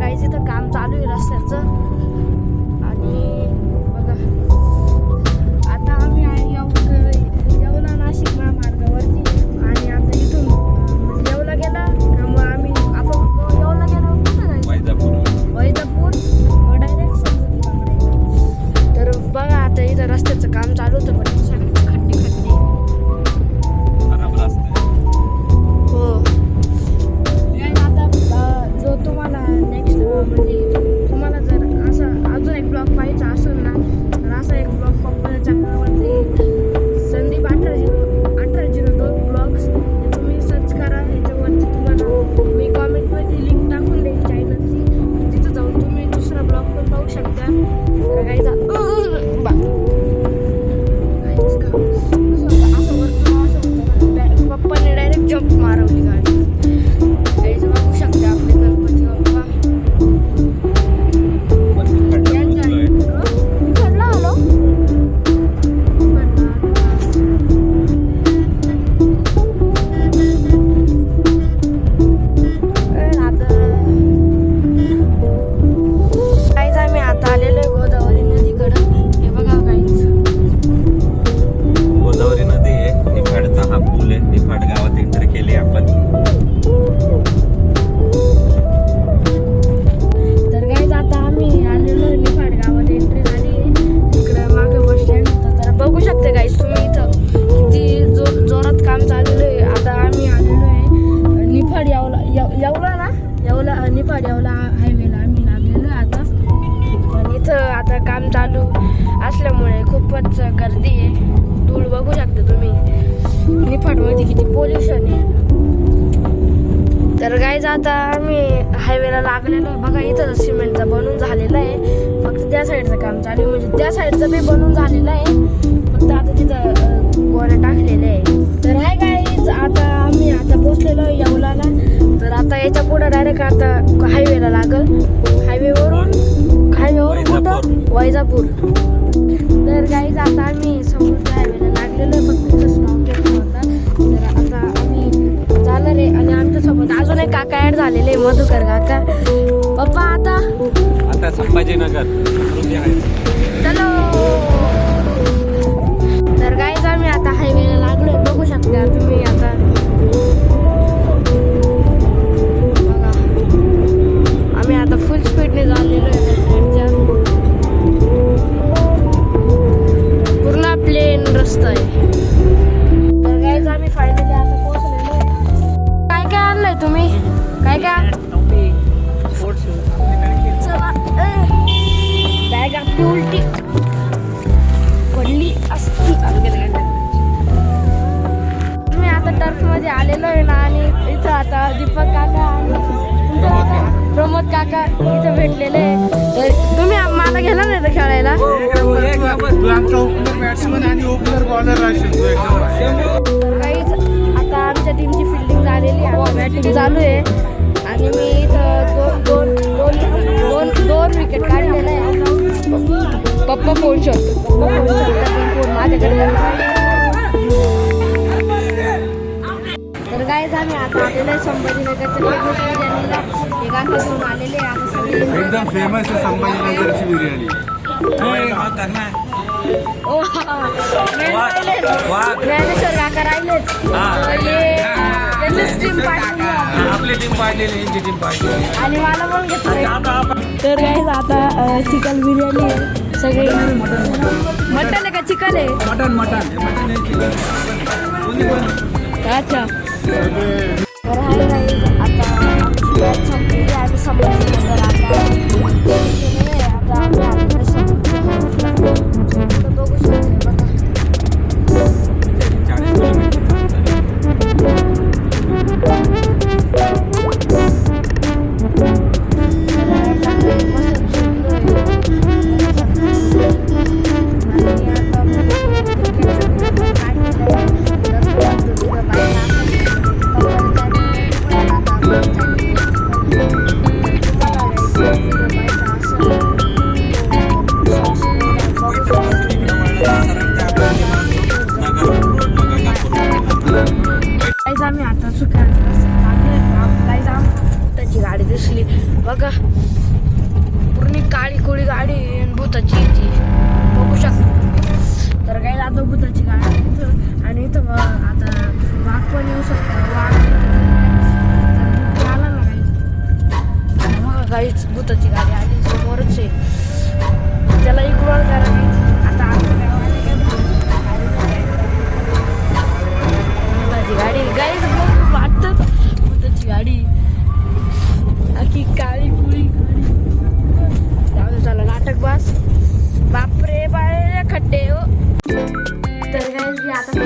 Guys इथं काम चालू आहे रस्त्याचं. आणि बघा आता आम्ही येवला नाशिक महामार्गावरती. आणि आता इथून म्हणजे येवला गेला का मग आम्ही आपण येवला गेलो कुठं जायचं वैजापूर मग डायरेक्ट समृद्धीकडे. तर बघा आता इथं रस्त्याचं काम चालू होतं पण सगळे खड्डे हो. आता जो तुम्हाला नेक्स्ट म्हणजे तुम्हाला जर असं अजून एक ब्लॉग पाहायचा असेल ना तर असा एक ब्लॉग पप्पाच्या चॅनलवरती संदीप 1802 ब्लॉग्स हे तुम्ही सर्च करा. याच्यावरती तुम्हाला मी कॉमेंटमध्ये लिंक टाकून देईल चॅनलची. तिथं जाऊन तुम्ही दुसरा ब्लॉग पण पाहू शकता. तर काही पप्पाने डायरेक्ट जंप मारवली गाडी. गाडीचं बघू शकते आपले गणपती बाप्पा. इकडला आलो काहीच. आम्ही आता आलेलो आहे गोदावरी नदीकडं. हे बघा काहीच गोदावरी नदी आहे. निफाडचा हा पूल आहे. निफाड गावात एंटर केले आपण. तर गाईज आता आम्ही आलेलो आहे निफाड गावात एंट्री झाली आहे. इकडं मागे बस स्टँड होतं. तर बघू शकते गाईज तुम्ही इथं किती जोरात काम चाललेलं आहे. आता आम्ही आलेलो आहे निफाड येवला ना निफाड येवला हायवेला आम्ही लागलेलो आहे आता. पण इथं आता काम चालू असल्यामुळे खूपच गर्दी आहे. धूळ बघू शकता तुम्ही निफाडमध्ये किती पोल्युशन आहे. तर गाईज आता आम्ही हायवेला लागलेलो आहे. बघा इथं सिमेंटचं बनवून झालेलं आहे. फक्त त्या साईडचं काम चालू आहे. म्हणजे त्या साईडचं बी बनवून झालेलं आहे. फक्त आता तिथं गोण्या टाकलेले आहे. तर हाय गाईज आता आम्ही आता पोचलेलो आहे येवलाला. तर आता याच्या पुढे डायरेक्ट आता हायवेला लागल. हायवेवरून कुठं वैजापूर. तर गाईज आता आम्ही समृद्धी हायवेला लागलेलो आहे. फक्त इथं स्टॉप घेतला होता. तर आता आम्ही जाणार आहे. आणि आमच्यासोबत अजून एक काका ॲड झालेले मधुकर काका. पप्पा आता संभाजीनगर चलो. तर गाईज आम्ही आता हायवेला लागलोय. बघू शकता तुम्ही आता बघा आम्ही आता फुल स्पीडने चाललेलो आहे. पूर्ण प्लेन रस्ता आहे. तर गाईज आम्ही फायनली आता पोहोचलेलो आहे. काय काय आणलंय तुम्ही? काय काय चला बॅग आपली उलटी पडली असती. मी आता टर्फ मध्ये आलेलो आहे ना. आणि इथं आता दीपक काका आणि प्रमोद काका इथं भेटलेले आहे. तर तुम्ही मला गेला नाही तर खेळायला. आता आमच्या टीमची फिल्डिंग झालेली आहे. बॅटिंग चालू आहे. आणि मी इथं दोन विकेट काढलेले आहे. पप्पा फोन शॉट फोन माझ्याकडे. तर गाईज आम्ही आता आलेलो आहे संभाजीनगरच्या फेमस बिर्याणीला. हे गाणं घेऊन आलेले आहे. आता सगळे एकदम फेमस आहे संभाजीनगरची बिर्याणी. ज्ञानेश्वर काका राहिलेच. आपली टीम पाहिलेली टीम पाहिजे. आणि मला पण घेतलं. तर गाईज आता चिकन बिर्याणी आहे. सगळे मटन आहे का चिकन आहे? अच्छा. तर हाय गाईज आता आमची मॅच संपलेली. आम्ही संभाजीनगर आता आम्ही आलेलो समृद्धी बघू शकतो. बघा आम्ही आता सुखाने त्याची गाडी दिसली बघा.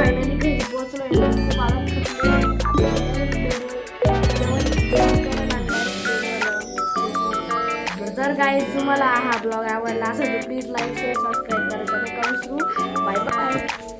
फायनली घरी पोहोचलोय. खूप आवाज थकलेलो आहे. आता जर गाईज तुम्हाला हा ब्लॉग आवडला असेल तर प्लीज लाईक शेअर सबस्क्राईब करायचं नका विसरू. Bye bye.